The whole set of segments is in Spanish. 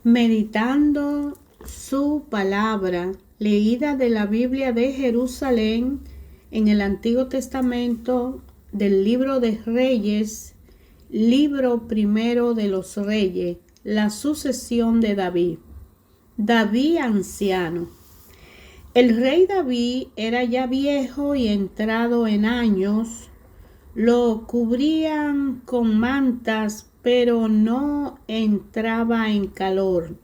meditando su palabra, leída de la Biblia de Jerusalén en el Antiguo Testamento, del libro de Reyes, libro primero de los Reyes, la sucesión de David. David anciano. El rey David era ya viejo y entrado en años. Lo cubrían con mantas, pero no entraba en calor.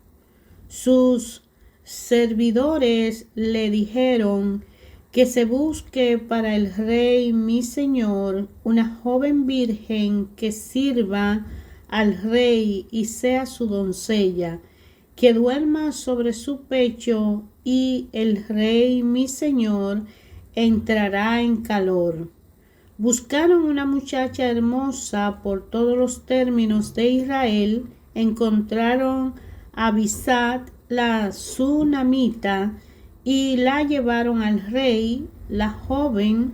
Sus servidores le dijeron que se busque para el rey mi señor una joven virgen que sirva al rey y sea su doncella, que duerma sobre su pecho, y el rey mi señor entrará en calor. Buscaron una muchacha hermosa por todos los términos de Israel, encontraron a Abisag la sunamita y la llevaron al rey. La joven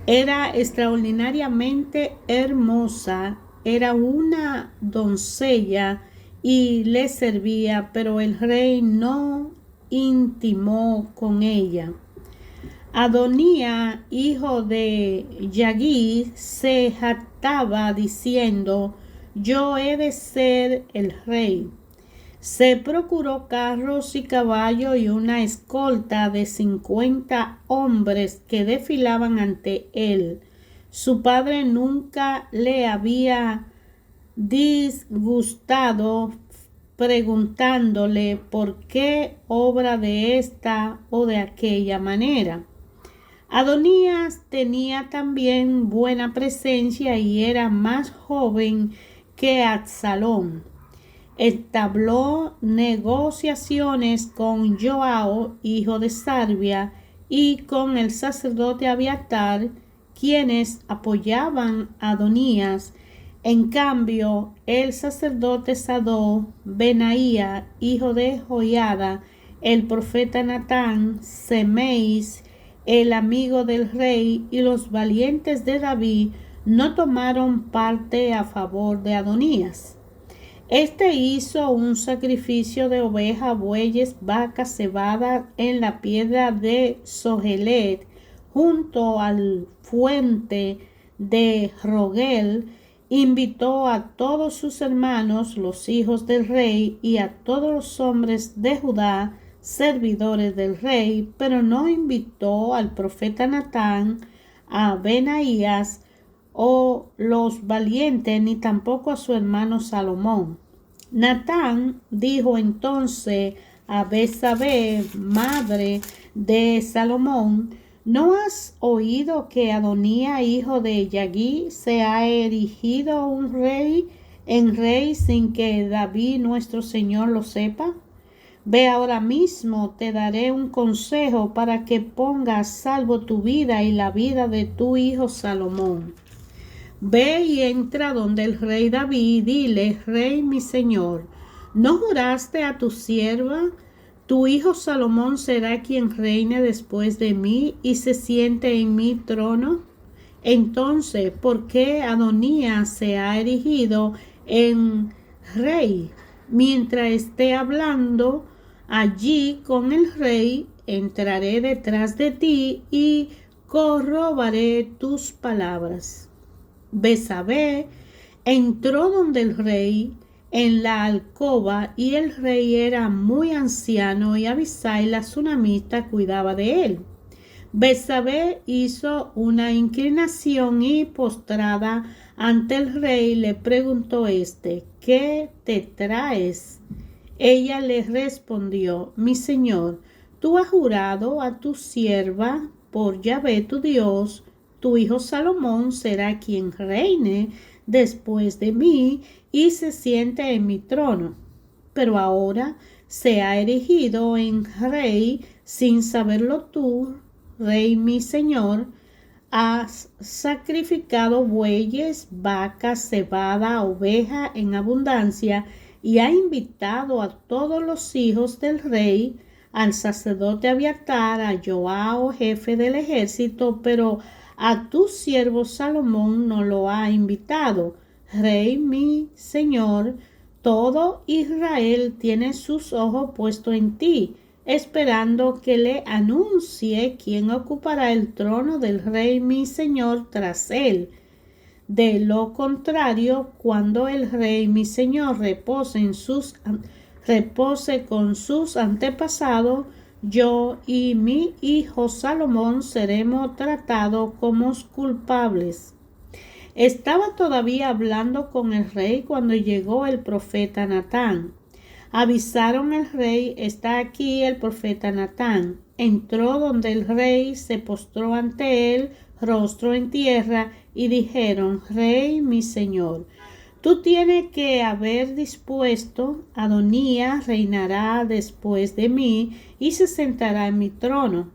era extraordinariamente hermosa, era una doncella y le servía, pero el rey no intimó con ella. Adonía, hijo de Yagí, se jactaba diciendo: yo he de ser el rey. Se procuró carros y caballos y una escolta de 50 hombres que desfilaban ante él. Su padre nunca le había disgustado preguntándole por qué obra de esta o de aquella manera. Adonías tenía también buena presencia y era más joven que Absalón. Entabló negociaciones con Joao, hijo de Sarvia, y con el sacerdote Abiatar, quienes apoyaban a Adonías. En cambio, el sacerdote Sadoc, Benaía, hijo de Joiada, el profeta Natán, Semeis, el amigo del rey, y los valientes de David no tomaron parte a favor de Adonías. Este hizo un sacrificio de ovejas, bueyes, vacas, cebada en la piedra de Zohelet, junto al fuente de Rogel. Invitó a todos sus hermanos, los hijos del rey, y a todos los hombres de Judá, servidores del rey, pero no invitó al profeta Natán, a Benaías o los valientes, ni tampoco a su hermano Salomón. Natán dijo entonces a Betsabé, madre de Salomón: ¿no has oído que Adonía, hijo de Yagí, se ha erigido en rey sin que David nuestro señor lo sepa? Ve ahora mismo, te daré un consejo para que pongas a salvo tu vida y la vida de tu hijo Salomón. Ve y entra donde el rey David y dile: rey mi señor, ¿no juraste a tu sierva? Tu hijo Salomón será quien reine después de mí y se siente en mi trono. Entonces, ¿por qué Adonías se ha erigido en rey? Mientras esté hablando allí con el rey, entraré detrás de ti y corroboraré tus palabras. Betsabé entró donde el rey en la alcoba, y el rey era muy anciano y Abisag la sunamita cuidaba de él. Betsabé hizo una inclinación y, postrada ante el rey, le preguntó ¿qué te traes? Ella le respondió: mi señor, tú has jurado a tu sierva por Yahvé tu Dios, tu hijo Salomón será quien reine después de mí y se siente en mi trono. Pero ahora se ha erigido en rey sin saberlo tú, rey mi señor. Has sacrificado bueyes, vacas, cebada, oveja en abundancia, y ha invitado a todos los hijos del rey, al sacerdote Abiatar, a Joao, jefe del ejército, pero a tu siervo Salomón no lo ha invitado. Rey mi señor, Todo Israel tiene sus ojos puestos en ti, esperando que le anuncie quién ocupará el trono del rey mi señor tras él. De lo contrario, cuando el rey mi señor repose con sus antepasados, yo y mi hijo Salomón seremos tratados como culpables. Estaba todavía hablando con el rey cuando llegó el profeta Natán. Avisaron al rey: está aquí el profeta Natán. Entró donde el rey, se postró ante él, rostro en tierra, y dijeron: Rey, mi señor, tú tienes que haber dispuesto, Adonías reinará después de mí y se sentará en mi trono.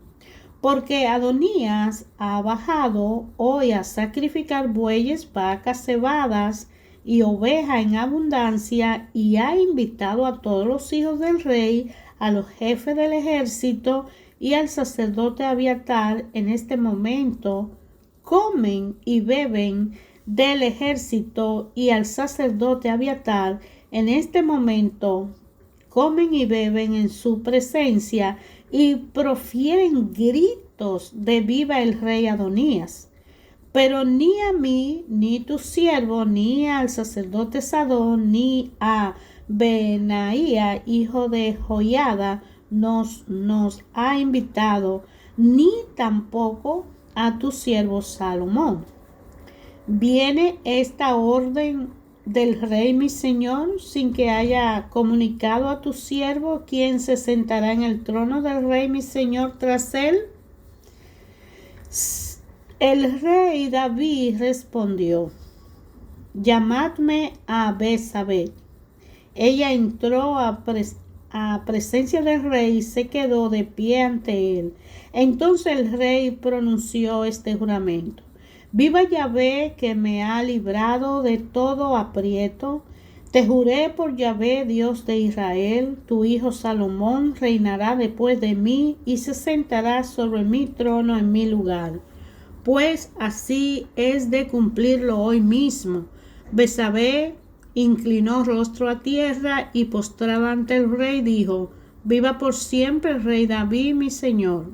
Porque Adonías ha bajado hoy a sacrificar bueyes, vacas, cebadas y ovejas en abundancia, y ha invitado a todos los hijos del rey, a los jefes del ejército y al sacerdote Abiatar. En este momento comen y beben del ejército, y al sacerdote Abiatar en este momento comen y beben en su presencia y profieren gritos de viva el rey Adonías. Pero ni a mí, ni tu siervo, ni al sacerdote Sadón, ni a Benaía, hijo de Joiada, nos ha invitado, ni tampoco a tu siervo Salomón. ¿Viene esta orden del rey mi señor sin que haya comunicado a tu siervo quién se sentará en el trono del rey mi señor tras él? El rey David respondió: llamadme a Betsabé. Ella entró a presencia del rey y se quedó de pie ante él. Entonces el rey pronunció este juramento: viva Yahvé, que me ha librado de todo aprieto. Te juré por Yahvé, Dios de Israel, tu hijo Salomón reinará después de mí y se sentará sobre mi trono en mi lugar. Pues así es de cumplirlo hoy mismo. Betsabé inclinó rostro a tierra y postrada ante el rey dijo: viva por siempre el rey David, mi señor.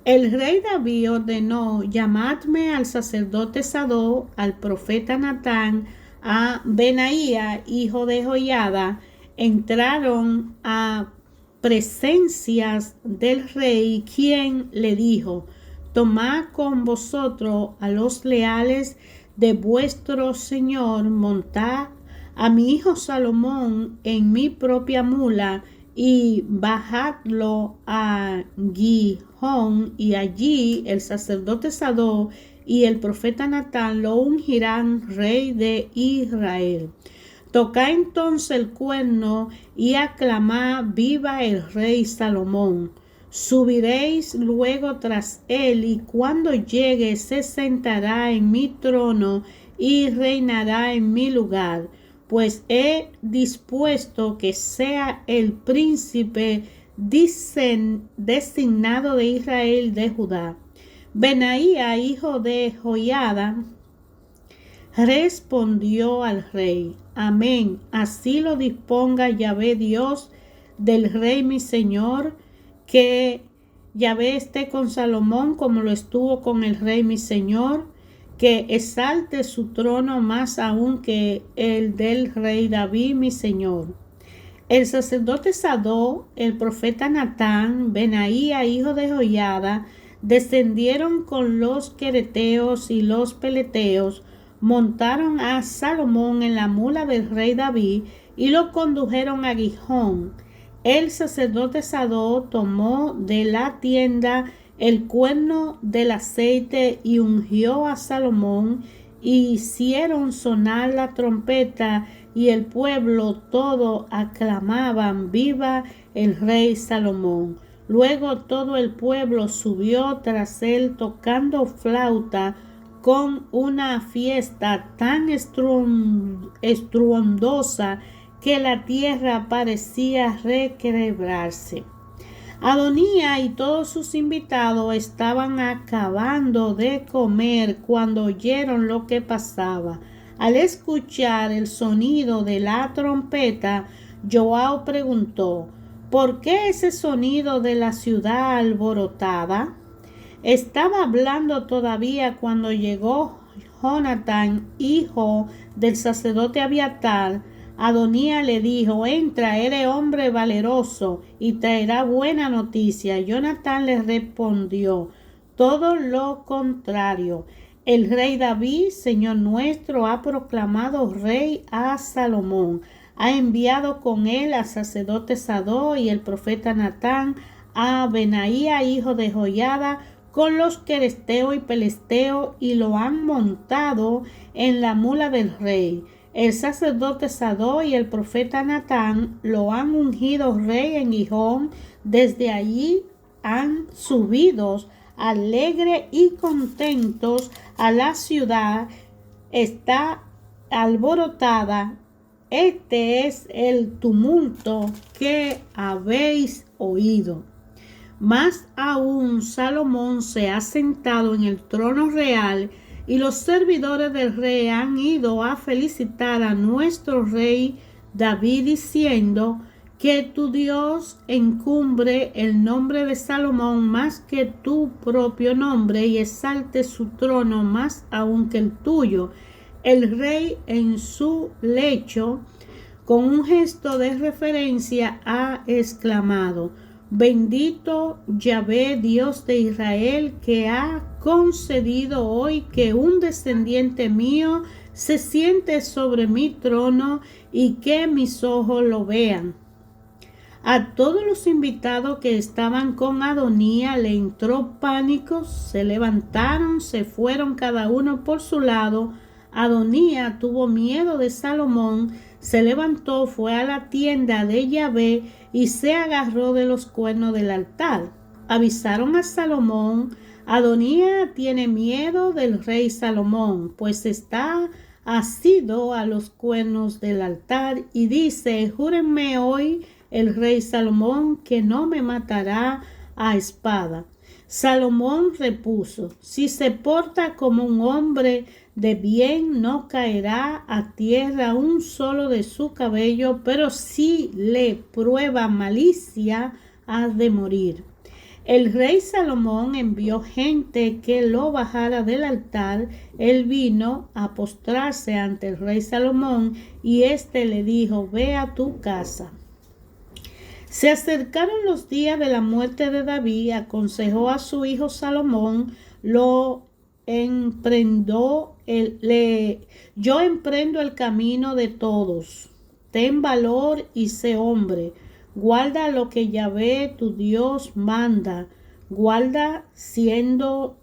El rey David ordenó: llamadme al sacerdote Sadó, al profeta Natán, a Benaía, hijo de Joiada. Entraron a presencias del rey, quien le dijo: tomad con vosotros a los leales de vuestro señor, montad a mi hijo Salomón en mi propia mula y bajadlo a Gihón, y allí el sacerdote Sadó y el profeta Natán lo ungirán rey de Israel. Tocad entonces el cuerno y aclamad: viva el rey Salomón. Subiréis luego tras él, y cuando llegue se sentará en mi trono y reinará en mi lugar, pues he dispuesto que sea el príncipe designado de Israel, de Judá. Benaía, hijo de Joiada, respondió al rey: amén, así lo disponga Yahvé, Dios del rey mi señor. Que Yahvé esté con Salomón como lo estuvo con el rey mi señor, que exalte su trono más aún que el del rey David mi señor. El sacerdote Sadó, el profeta Natán, Benaía, hijo de Joiada, descendieron con los quereteos y los peleteos, montaron a Salomón en la mula del rey David y lo condujeron a Gihón. El sacerdote Sadó tomó de la tienda el cuerno del aceite y ungió a Salomón, y hicieron sonar la trompeta, y el pueblo todo aclamaban: viva el rey Salomón. Luego todo el pueblo subió tras él tocando flauta, con una fiesta tan estruendosa que la tierra parecía requebrarse. Adonías y todos sus invitados estaban acabando de comer cuando oyeron lo que pasaba. Al escuchar el sonido de la trompeta, Joab preguntó: ¿por qué ese sonido de la ciudad alborotada? Estaba hablando todavía cuando llegó Jonatán, hijo del sacerdote Abiatar. Adonía le dijo: entra, eres hombre valeroso, y traerá buena noticia. Jonatán le respondió: todo lo contrario. El rey David, Señor nuestro, ha proclamado rey a Salomón. Ha enviado con él al sacerdote Sadoc y el profeta Natán, a Benaía, hijo de Joiada, con los queresteo y pelesteo, y lo han montado en la mula del rey. El sacerdote Sadoc y el profeta Natán lo han ungido rey en Gijón. Desde allí han subido alegres y contentos a la ciudad. Está alborotada. Este es el tumulto que habéis oído. Más aún, Salomón se ha sentado en el trono real, y los servidores del rey han ido a felicitar a nuestro rey David, diciendo: que tu Dios encumbre el nombre de Salomón más que tu propio nombre, y exalte su trono más aún que el tuyo. El rey, en su lecho, con un gesto de reverencia, ha exclamado: bendito Yahvé, Dios de Israel, que ha concedido hoy que un descendiente mío se siente sobre mi trono, y que mis ojos lo vean. A todos los invitados que estaban con Adonía le entró pánico, se levantaron, se fueron cada uno por su lado. Adonía tuvo miedo de Salomón, se levantó, fue a la tienda de Yahvé y se agarró de los cuernos del altar. Avisaron a Salomón: Adonía tiene miedo del rey Salomón, pues está asido a los cuernos del altar, y dice: júrenme hoy el rey Salomón que no me matará a espada. Salomón repuso: si se porta como un hombre de bien, no caerá a tierra un solo de su cabello, pero si le prueba malicia, ha de morir. El rey Salomón envió gente que lo bajara del altar. Él vino a postrarse ante el rey Salomón, y éste le dijo: ve a tu casa. Se acercaron los días de la muerte de David. Aconsejó a su hijo Salomón: yo emprendo el camino de todos. Ten valor y sé hombre. Guarda lo que Yahvé tu Dios manda. Guarda siguiendo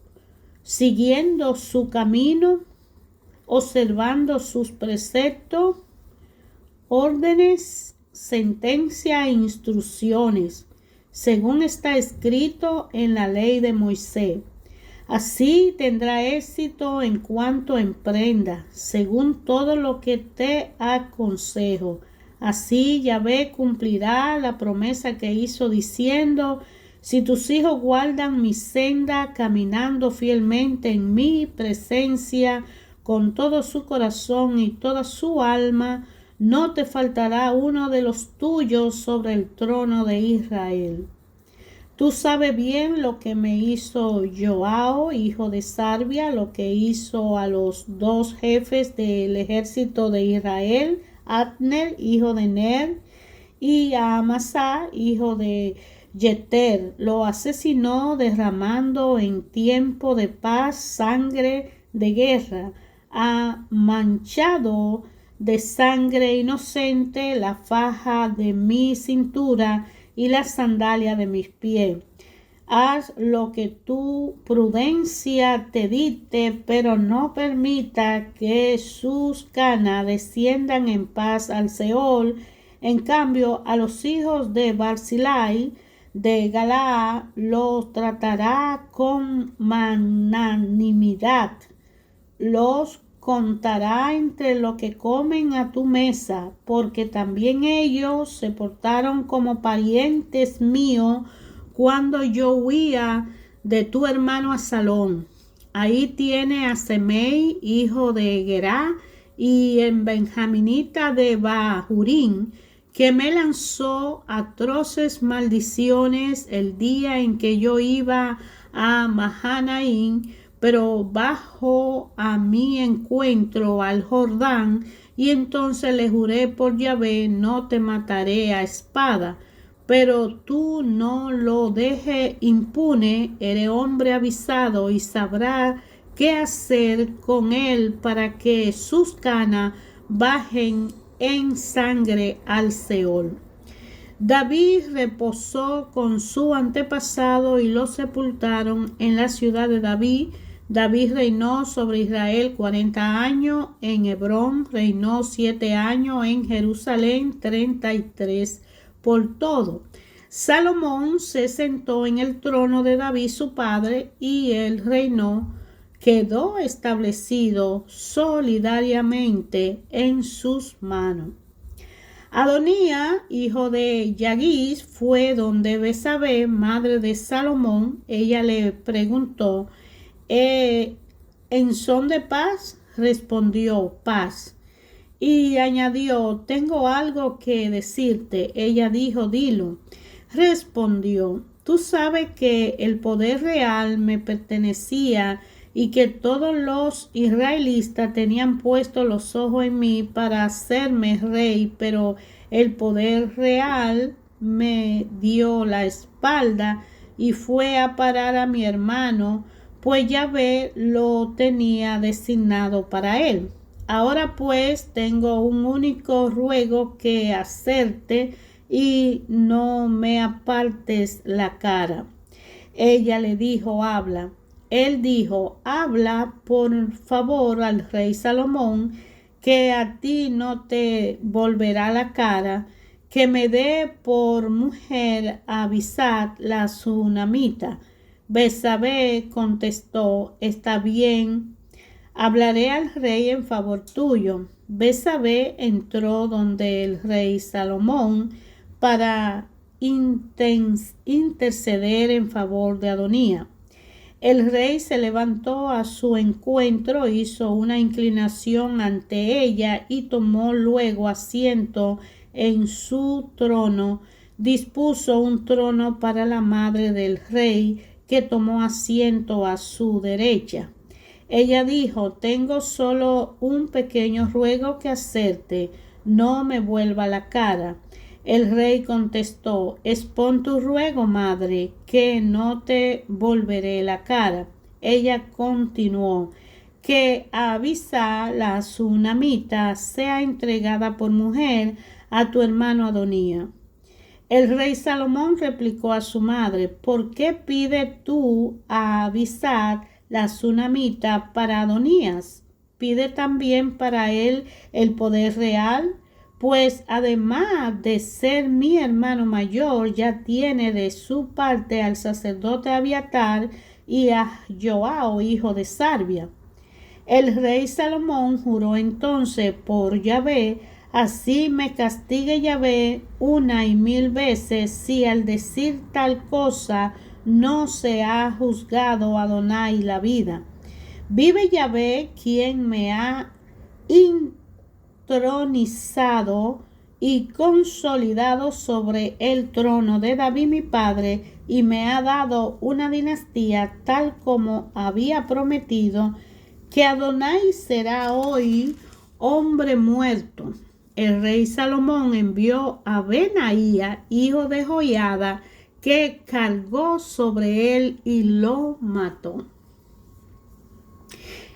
su camino, observando sus preceptos, órdenes, sentencias e instrucciones, según está escrito en la ley de Moisés. Así tendrá éxito en cuanto emprenda, según todo lo que te aconsejo. Así Yahvé cumplirá la promesa que hizo, diciendo: si tus hijos guardan mi senda, caminando fielmente en mi presencia con todo su corazón y toda su alma, no te faltará uno de los tuyos sobre el trono de Israel. Tú sabes bien lo que me hizo Joab, hijo de Sarvia, lo que hizo a los dos jefes del ejército de Israel, Abner, hijo de Ner, y a Amasá, hijo de Jeter. Lo asesinó derramando en tiempo de paz sangre de guerra. Ha manchado de sangre inocente la faja de mi cintura y la sandalia de mis pies. Haz lo que tu prudencia te dicte, pero no permita que sus canas desciendan en paz al Seol. En cambio, a los hijos de Barzillai de Galaad los tratará con magnanimidad. Los contará entre los que comen a tu mesa, porque también ellos se portaron como parientes míos cuando yo huía de tu hermano Absalón. Ahí tiene a Semei, hijo de Gerá, y en benjaminita de Bahurín, que me lanzó atroces maldiciones el día en que yo iba a Mahanaín, pero bajó a mi encuentro al Jordán, y entonces le juré por Yahvé: no te mataré a espada, pero tú no lo dejes impune. Eres hombre avisado y sabrá qué hacer con él para que sus canas bajen en sangre al Seol. David reposó con su antepasado y lo sepultaron en la ciudad de David. David reinó sobre Israel 40 años, en Hebrón reinó 7 años, en Jerusalén 33. Por todo, Salomón se sentó en el trono de David su padre, y él reinó, quedó establecido solidariamente en sus manos. Adonía, hijo de Yagis, fue donde Betsabé, madre de Salomón. Ella le preguntó: ¿en son de paz? Respondió: paz. Y añadió: tengo algo que decirte. Ella dijo: dilo. Respondió: tú sabes que el poder real me pertenecía y que todos los israelitas tenían puesto los ojos en mí para hacerme rey, pero el poder real me dio la espalda y fue a parar a mi hermano, pues Yahvé lo tenía designado para él. Ahora pues tengo un único ruego que hacerte, y no me apartes la cara. Ella le dijo: habla. Él dijo: habla por favor al rey Salomón, que a ti no te volverá la cara, que me dé por mujer a Abisag la sunamita. Betsabé contestó: está bien, hablaré al rey en favor tuyo. Betsabé entró donde el rey Salomón para interceder en favor de Adonía. El rey se levantó a su encuentro, hizo una inclinación ante ella y tomó luego asiento en su trono. Dispuso un trono para la madre del rey, que tomó asiento a su derecha. Ella dijo: tengo solo un pequeño ruego que hacerte, no me vuelva la cara. El rey contestó: expón tu ruego, madre, que no te volveré la cara. Ella continuó: que Abisag la sunamita sea entregada por mujer a tu hermano Adonía. El rey Salomón replicó a su madre: ¿por qué pide tú a Abisag la sunamita para Adonías? Pide también para él el poder real, pues además de ser mi hermano mayor, ya tiene de su parte al sacerdote Abiatar y a Joao, hijo de Sarvia. El rey Salomón juró entonces por Yahvé: así me castigue Yahvé 1,000 veces, si al decir tal cosa no se ha juzgado a Adonai la vida. Vive Yahvé, quien me ha tronizado y consolidado sobre el trono de David mi padre, y me ha dado una dinastía tal como había prometido, que Adonai será hoy hombre muerto. El rey Salomón envió a Benaía, hijo de Joiada, que cargó sobre él y lo mató.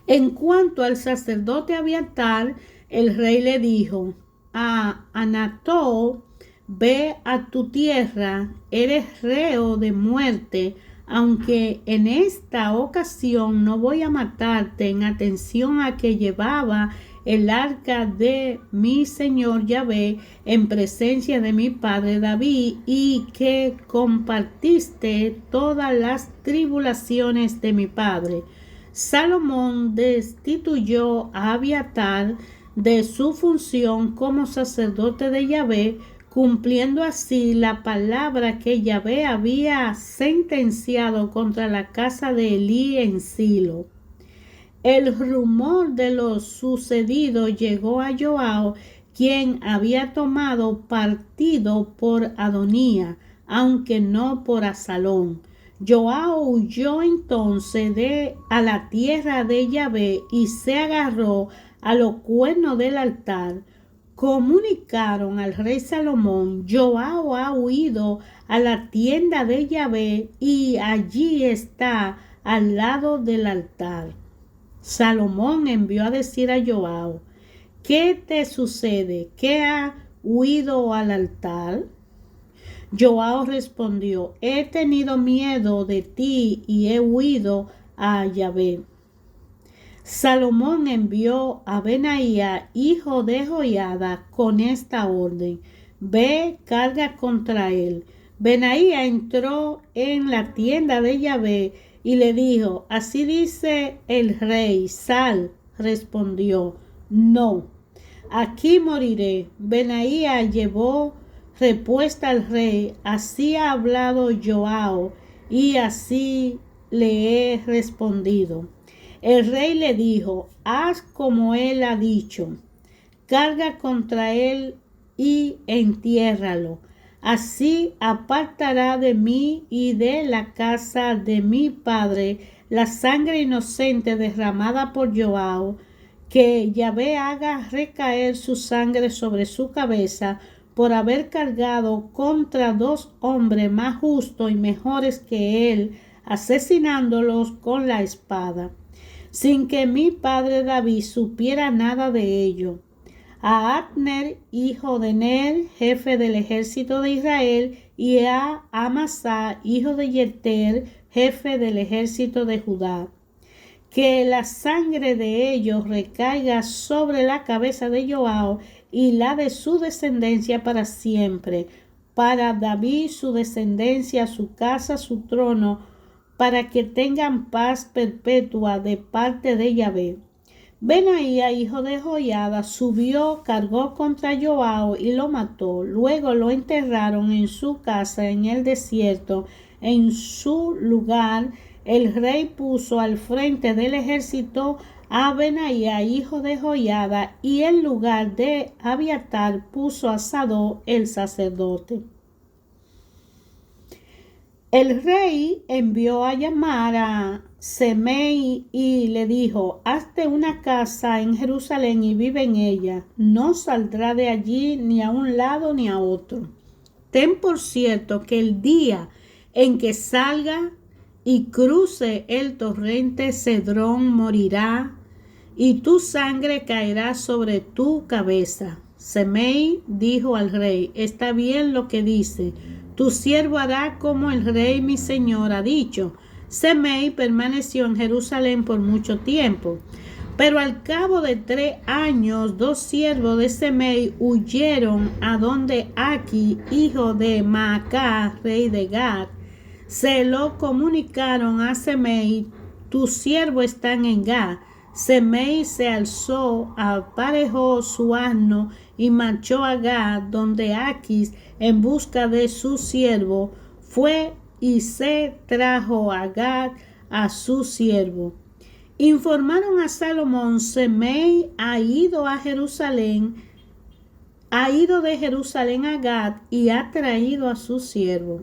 En cuanto al sacerdote Abiatar, el rey le dijo a Anató: ve a tu tierra, eres reo de muerte, aunque en esta ocasión no voy a matarte, en atención a que llevaba el arca de mi señor Yahvé en presencia de mi padre David, y que compartiste todas las tribulaciones de mi padre. Salomón destituyó a Abiatar de su función como sacerdote de Yahvé, cumpliendo así la palabra que Yahvé había sentenciado contra la casa de Elí en Silo. El rumor de lo sucedido llegó a Joao, quien había tomado partido por Adonía, aunque no por Absalón. Joao huyó entonces a la tierra de Yahvé y se agarró a los cuernos del altar. Comunicaron al rey Salomón: Joao ha huido a la tienda de Yahvé y allí está al lado del altar. Salomón envió a decir a Joao: ¿qué te sucede? ¿Que ha huido al altar? Joao respondió: he tenido miedo de ti y he huido a Yahvé. Salomón envió a Benaía, hijo de Joiada, con esta orden: ve, carga contra él. Benaía entró en la tienda de Yahvé y le dijo: así dice el rey. Sal. Respondió: no, aquí moriré. Benaía llevó respuesta al rey: así ha hablado Joao y así le he respondido. El rey le dijo: haz como él ha dicho, carga contra él y entiérralo. Así apartará de mí y de la casa de mi padre la sangre inocente derramada por Joao, que Yahvé haga recaer su sangre sobre su cabeza por haber cargado contra dos hombres más justos y mejores que él, asesinándolos con la espada, sin que mi padre David supiera nada de ello. A Abner, hijo de Ner, jefe del ejército de Israel, y a Amasá, hijo de Yeter, jefe del ejército de Judá. Que la sangre de ellos recaiga sobre la cabeza de Joao y la de su descendencia para siempre, para David su descendencia, su casa, su trono, para que tengan paz perpetua de parte de Yahvé. Benaía, hijo de Joiada, subió, cargó contra Joao y lo mató. Luego lo enterraron en su casa en el desierto. En su lugar, el rey puso al frente del ejército a Benaía, hijo de Joiada, y en lugar de Abiatar puso a Sadó, el sacerdote. El rey envió a llamar a Semei y le dijo: hazte una casa en Jerusalén y vive en ella. No saldrá de allí ni a un lado ni a otro. Ten por cierto que el día en que salga y cruce el torrente Cedrón morirá, y tu sangre caerá sobre tu cabeza. Semei dijo al rey: está bien lo que dice. Tu siervo hará como el rey mi señor ha dicho. Semei permaneció en Jerusalén por mucho tiempo. Pero al cabo de 3 años, 2 siervos de Semei huyeron a donde Aqui, hijo de Maacá, rey de Gad. Se lo comunicaron a Semei: tus siervos están en Gad. Semei se alzó, aparejó su asno y marchó a Gad, donde Aquis, en busca de su siervo, fue y se trajo a Gad a su siervo. Informaron a Salomón: Semei ha ido de Jerusalén a Gad y ha traído a su siervo.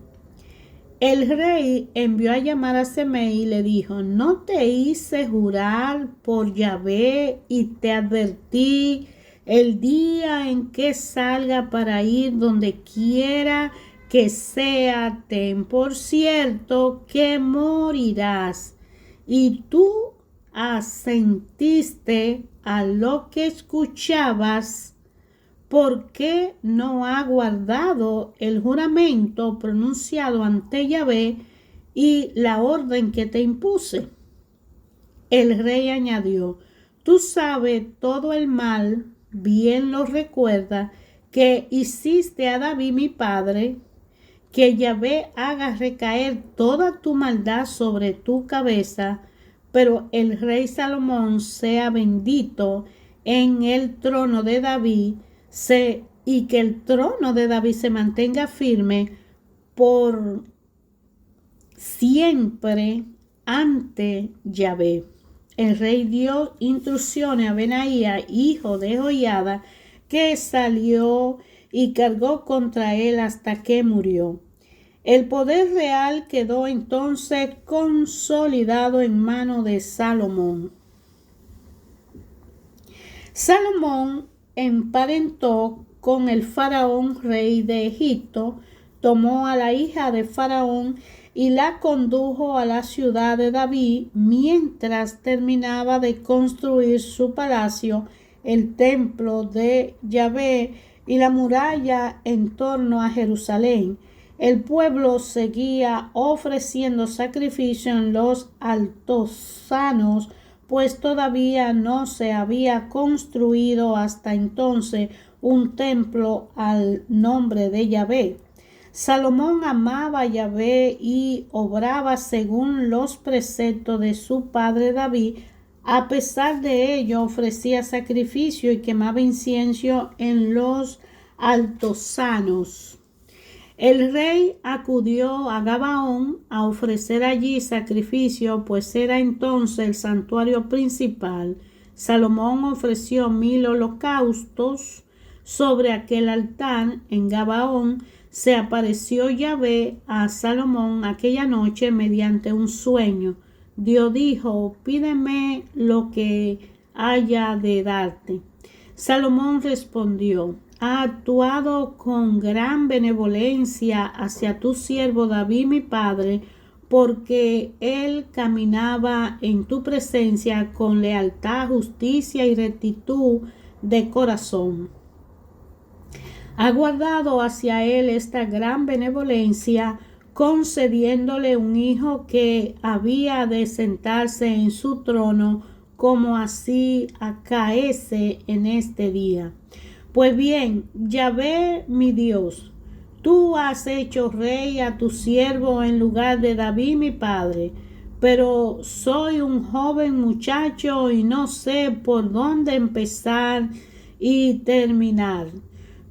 El rey envió a llamar a Semei y le dijo: ¿no te hice jurar por Yahvé y te advertí el día en que salga para ir donde quiera que sea? Ten por cierto que morirás. Y tú asentiste a lo que escuchabas. ¿Por qué no ha guardado el juramento pronunciado ante Yahvé y la orden que te impuse? El rey añadió: tú sabes todo el mal, bien lo recuerda, que hiciste a David mi padre. Que Yahvé haga recaer toda tu maldad sobre tu cabeza, pero el rey Salomón sea bendito en el trono de David, y que el trono de David se mantenga firme por siempre ante Yahvé. el rey dio instrucciones a Benaía, hijo de Joiada, que salió y cargó contra él hasta que murió. El poder real quedó entonces consolidado en manos de Salomón. Salomón emparentó con el faraón rey de Egipto, tomó a la hija de faraón y la condujo a la ciudad de David mientras terminaba de construir su palacio, el templo de Yahvé y la muralla en torno a Jerusalén. El pueblo seguía ofreciendo sacrificio en los altosanos, pues todavía no se había construido hasta entonces un templo al nombre de Yahvé. Salomón amaba a Yahvé y obraba según los preceptos de su padre David. A pesar de ello, ofrecía sacrificio y quemaba incienso en los altosanos. El rey acudió a Gabaón a ofrecer allí sacrificio, pues era entonces el santuario principal. Salomón ofreció 1000 holocaustos sobre aquel altar en Gabaón. Se apareció Yahvé a Salomón aquella noche mediante un sueño. Dios dijo: pídeme lo que haya de darte. Salomón respondió: ha actuado con gran benevolencia hacia tu siervo David mi padre, porque él caminaba en tu presencia con lealtad, justicia y rectitud de corazón. Ha guardado hacia él esta gran benevolencia, concediéndole un hijo que había de sentarse en su trono, como así acaece en este día. Pues bien, Yahvé mi Dios, tú has hecho rey a tu siervo en lugar de David mi padre, pero soy un joven muchacho y no sé por dónde empezar y terminar.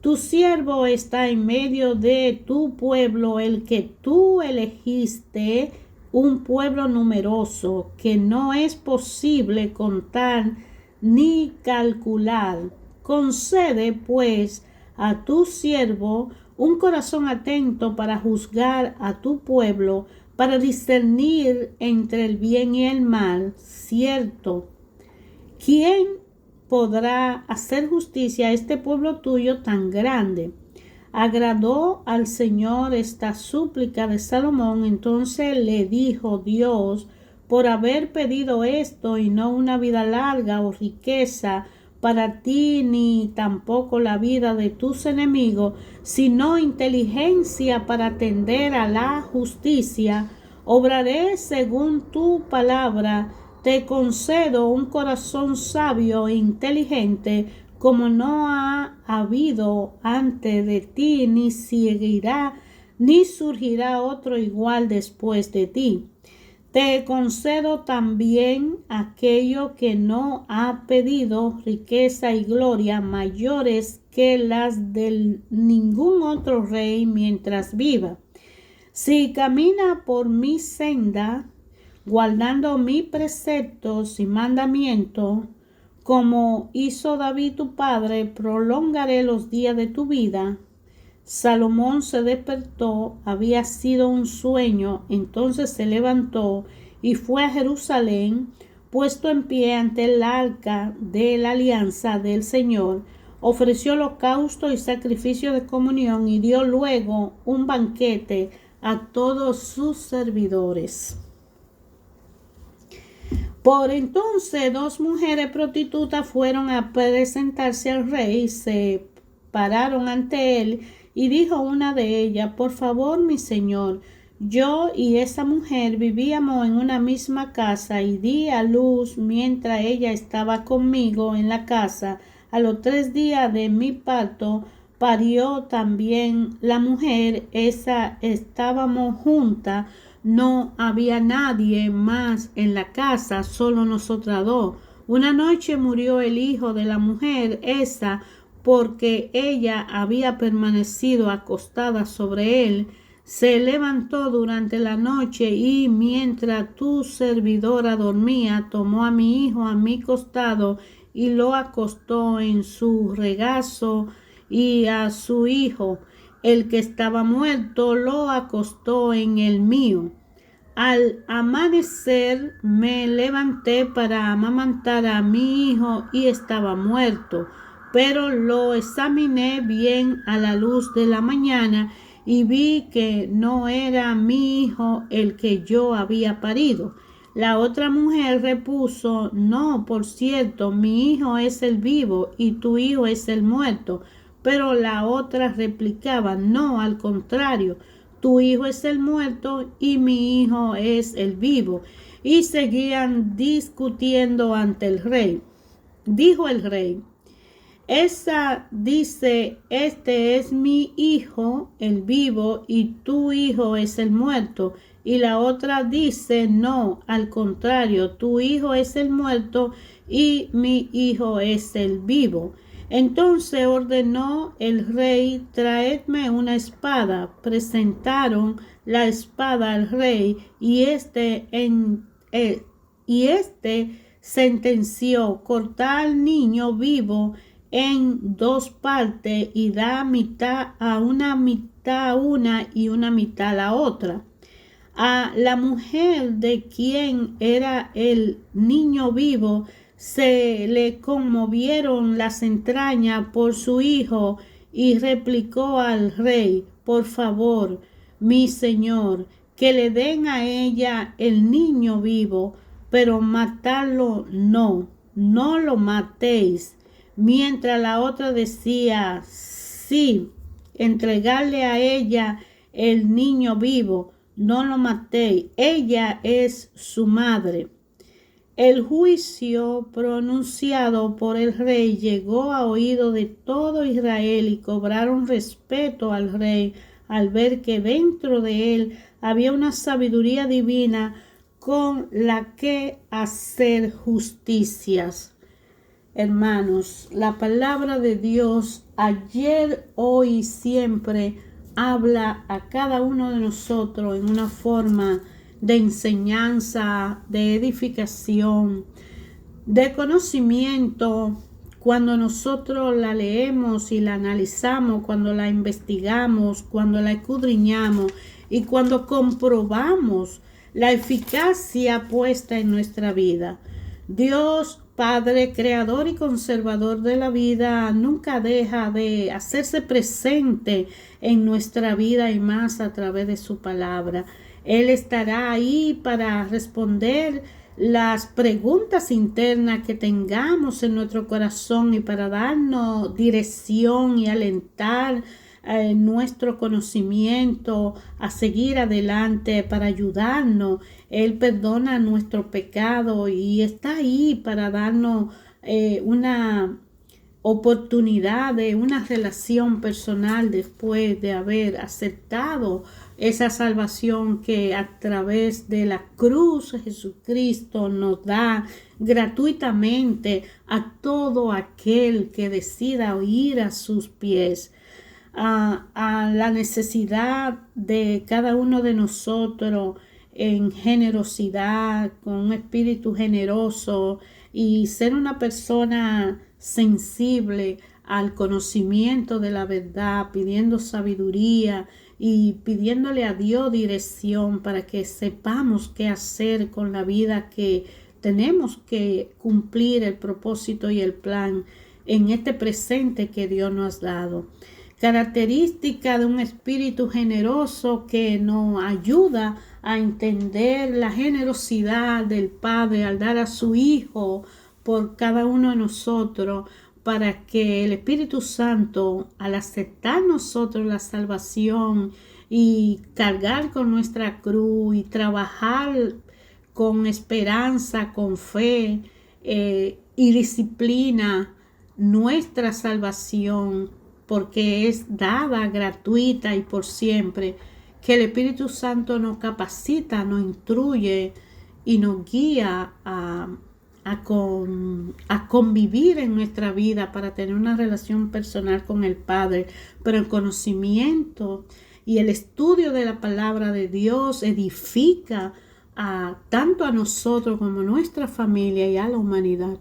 Tu siervo está en medio de tu pueblo, el que tú elegiste, un pueblo numeroso que no es posible contar ni calcular. Concede, pues, a tu siervo un corazón atento para juzgar a tu pueblo, para discernir entre el bien y el mal. Cierto, ¿quién podrá hacer justicia a este pueblo tuyo tan grande? Agradó al Señor esta súplica de Salomón. Entonces le dijo Dios: por haber pedido esto y no una vida larga o riqueza para ti, ni tampoco la vida de tus enemigos, sino inteligencia para atender a la justicia, obraré según tu palabra. Te concedo un corazón sabio e inteligente, como no ha habido antes de ti, ni seguirá, ni surgirá otro igual después de ti. Te concedo también aquello que no ha pedido, riqueza y gloria mayores que las de ningún otro rey mientras viva. Si camina por mi senda, guardando mis preceptos y mandamientos, como hizo David tu padre, prolongaré los días de tu vida. Salomón se despertó, había sido un sueño, entonces se levantó y fue a Jerusalén, puesto en pie ante el arca de la alianza del Señor, ofreció holocausto y sacrificio de comunión y dio luego un banquete a todos sus servidores. Por entonces 2 mujeres prostitutas fueron a presentarse al rey, se pararon ante él y dijo una de ellas: por favor, mi señor, yo y esa mujer vivíamos en una misma casa y di a luz mientras ella estaba conmigo en la casa. A los 3 días de mi parto parió también la mujer, estábamos juntas. No había nadie más en la casa, solo nosotras 2. Una noche murió el hijo de la mujer esa, porque ella había permanecido acostada sobre él. se levantó durante la noche y mientras tu servidora dormía, tomó a mi hijo a mi costado y lo acostó en su regazo y a su hijo, el que estaba muerto, lo acostó en el mío. Al amanecer me levanté para amamantar a mi hijo y estaba muerto, pero lo examiné bien a la luz de la mañana y vi que no era mi hijo el que yo había parido. La otra mujer repuso: no, por cierto, mi hijo es el vivo y tu hijo es el muerto. Pero la otra replicaba: no, al contrario, tu hijo es el muerto y mi hijo es el vivo. Y seguían discutiendo ante el rey. Dijo el rey: esa dice: este es mi hijo, el vivo, y tu hijo es el muerto. Y la otra dice: no, al contrario, tu hijo es el muerto y mi hijo es el vivo. Entonces ordenó el rey: traedme una espada. Presentaron la espada al rey y este sentenció: corta al niño vivo en dos partes y da mitad a una y una mitad a la otra. A la mujer de quien era el niño vivo se le conmovieron las entrañas por su hijo y replicó al rey: por favor, mi señor, que le den a ella el niño vivo, pero matarlo no, no lo matéis. Mientras la otra decía: sí, entregarle a ella el niño vivo, no lo matéis, ella es su madre. El juicio pronunciado por el rey llegó a oído de todo Israel y cobraron respeto al rey al ver que dentro de él había una sabiduría divina con la que hacer justicias. Hermanos, la palabra de Dios ayer, hoy y siempre habla a cada uno de nosotros en una forma de enseñanza, de edificación, de conocimiento. Cuando nosotros la leemos y la analizamos, cuando la investigamos, cuando la escudriñamos y cuando comprobamos la eficacia puesta en nuestra vida. Dios, Padre, creador y conservador de la vida, nunca deja de hacerse presente en nuestra vida y más a través de su palabra. Él estará ahí para responder las preguntas internas que tengamos en nuestro corazón y para darnos dirección y alentar nuestro conocimiento a seguir adelante, para ayudarnos. Él perdona nuestro pecado y está ahí para darnos una oportunidad de una relación personal después de haber aceptado esa salvación que a través de la cruz Jesucristo nos da gratuitamente a todo aquel que decida ir a sus pies. A la necesidad de cada uno de nosotros en generosidad, con un espíritu generoso y ser una persona sensible al conocimiento de la verdad, pidiendo sabiduría y pidiéndole a Dios dirección para que sepamos qué hacer con la vida que tenemos que cumplir el propósito y el plan en este presente que Dios nos ha dado. Característica de un espíritu generoso que nos ayuda a entender la generosidad del Padre al dar a su Hijo por cada uno de nosotros, para que el Espíritu Santo, al aceptar nosotros la salvación y cargar con nuestra cruz y trabajar con esperanza, con fe y disciplina nuestra salvación, porque es dada gratuita y por siempre, que el Espíritu Santo nos capacita, nos instruye y nos guía a convivir en nuestra vida para tener una relación personal con el Padre. Pero el conocimiento Y el estudio de la palabra de Dios edifica tanto a nosotros como a nuestra familia y a la humanidad.